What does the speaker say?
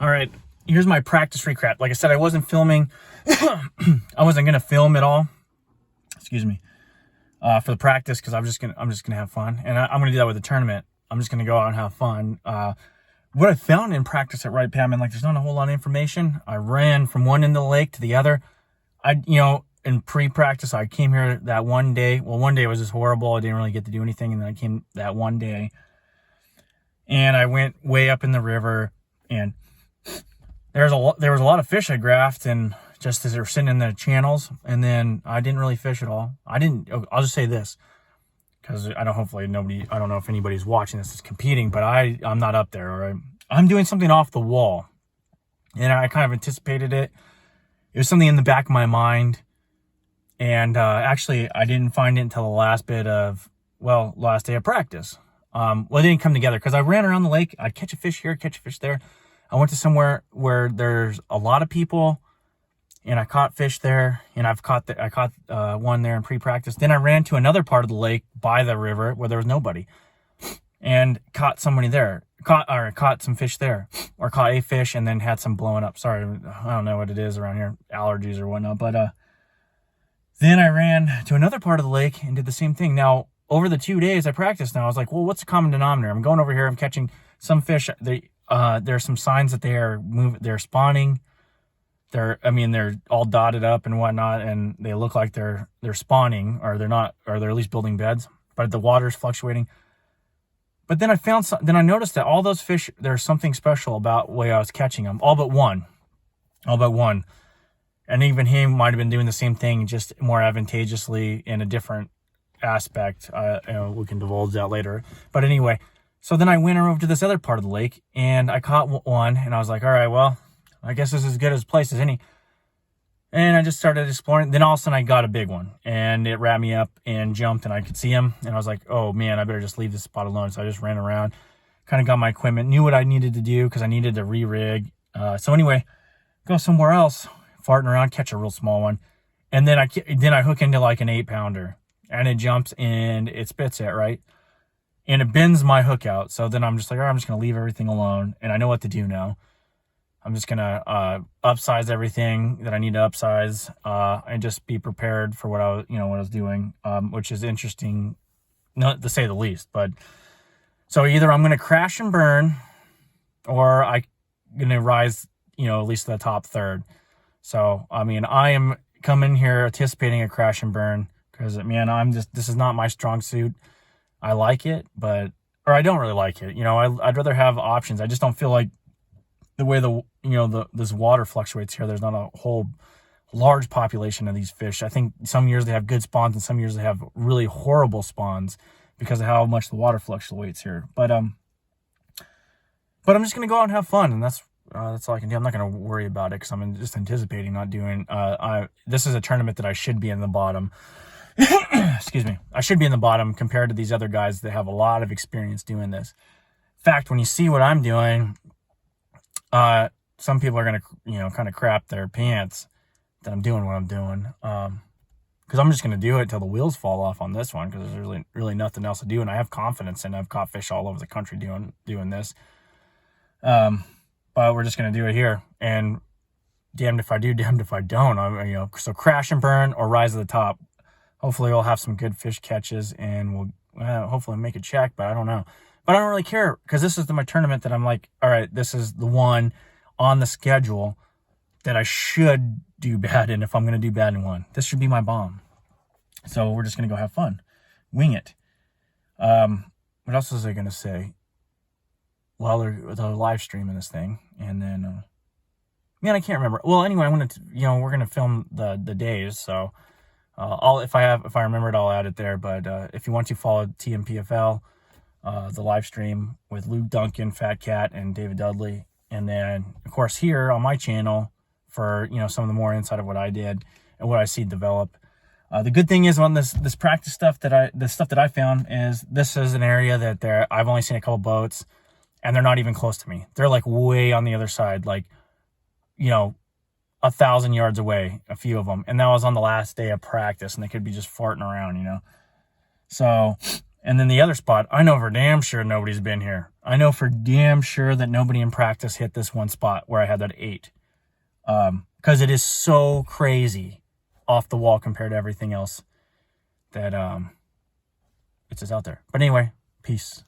All right, here's my practice recap. Like I said, I wasn't filming. I wasn't gonna film at all. Excuse me. For the practice, because I'm just gonna have fun, and I'm gonna do that with the tournament. I'm just gonna go out and have fun. What I found in practice at Wright Patman, like there's not a whole lot of information. I ran from one end of the lake to the other. In pre-practice, I came here that one day. Well, one day was just horrible. I didn't really get to do anything, and then I came that one day, and I went way up in the river, and there was a lot of fish I graphed, and just as they were sitting in the channels, and then I didn't really fish at all. I'll just say this, because I don't know if anybody's watching this is competing, but I'm not up there, all right? I'm doing something off the wall, and I kind of anticipated it. It was something in the back of my mind, and actually, I didn't find it until the last day of practice. It didn't come together, because I ran around the lake. I'd catch a fish here, catch a fish there. I went to somewhere where there's a lot of people, and I caught fish there, and I caught one there in pre-practice. Then I ran to another part of the lake by the river where there was nobody, and caught somebody there. Caught some fish there, or caught a fish, and then had some blowing up. Sorry, I don't know what it is around here, allergies or whatnot. But then I ran to another part of the lake and did the same thing. Now, over the 2 days I practiced, now I was like, well, what's the common denominator? I'm going over here, I'm catching some fish. There's some signs that they're spawning. They're all dotted up and whatnot, and they look like they're spawning, or they're not, or they're at least building beds, but the water's fluctuating. But then I noticed that all those fish, there's something special about the way I was catching them. All but one. And even him might have been doing the same thing, just more advantageously in a different aspect. We can divulge that later. But anyway, so then I went over to this other part of the lake, and I caught one, and I was like, all right, well, I guess this is as good a place as any. And I just started exploring. Then all of a sudden I got a big one, and it wrapped me up and jumped, and I could see him. And I was like, oh man, I better just leave this spot alone. So I just ran around, kind of got my equipment, knew what I needed to do, because I needed to re-rig. So anyway, go somewhere else, farting around, catch a real small one. And then I hook into like an 8-pounder, and it jumps and it spits it, right? And it bends my hook out. So then I'm just like, all right, I'm just going to leave everything alone. And I know what to do now. I'm just going to upsize everything that I need to upsize, and just be prepared for what I was doing, which is interesting, not to say the least. But so either I'm going to crash and burn, or I'm going to rise, at least to the top third. So, I am coming here anticipating a crash and burn, because, this is not my strong suit. I like it, or I don't really like it. I'd rather have options. I just don't feel like the way this water fluctuates here, there's not a whole large population of these fish. I think some years they have good spawns, and some years they have really horrible spawns because of how much the water fluctuates here. But I'm just gonna go out and have fun, and that's all I can do. I'm not gonna worry about it, because I'm just anticipating not doing. This is a tournament that I should be in the bottom. Excuse me. I should be in the bottom compared to these other guys that have a lot of experience doing this. In fact, when you see what I'm doing, some people are going to, kind of crap their pants that I'm doing what I'm doing. Because I'm just going to do it till the wheels fall off on this one, because there's really nothing else to do. And I have confidence, and I've caught fish all over the country doing this. But we're just going to do it here. And damned if I do, damned if I don't. So crash and burn or rise to the top. Hopefully we'll have some good fish catches, and we'll hopefully make a check, but I don't know. But I don't really care, because this is my tournament that I'm like, all right, this is the one on the schedule that I should do bad in if I'm going to do bad in one. This should be my bomb. So we're just going to go have fun. Wing it. What else was I going to say? Well, they're live streaming this thing. And then, I can't remember. Well, anyway, we're going to film the days. So if I remember it, I'll add it there. But if you want to follow TNPFL, the live stream with Luke Duncan, Fat Cat, and David Dudley. And then, of course, here on my channel for, some of the more insight of what I did and what I see develop. The good thing is on this practice stuff that I found is this is an area that I've only seen a couple boats, and they're not even close to me. They're like way on the other side, like, 1,000 yards away, a few of them. And that was on the last day of practice, and they could be just farting around, So, and then the other spot, I know for damn sure nobody's been here. I know for damn sure that nobody in practice hit this one spot where I had that 8. Because it is so crazy off the wall compared to everything else that it's just out there. But anyway, peace.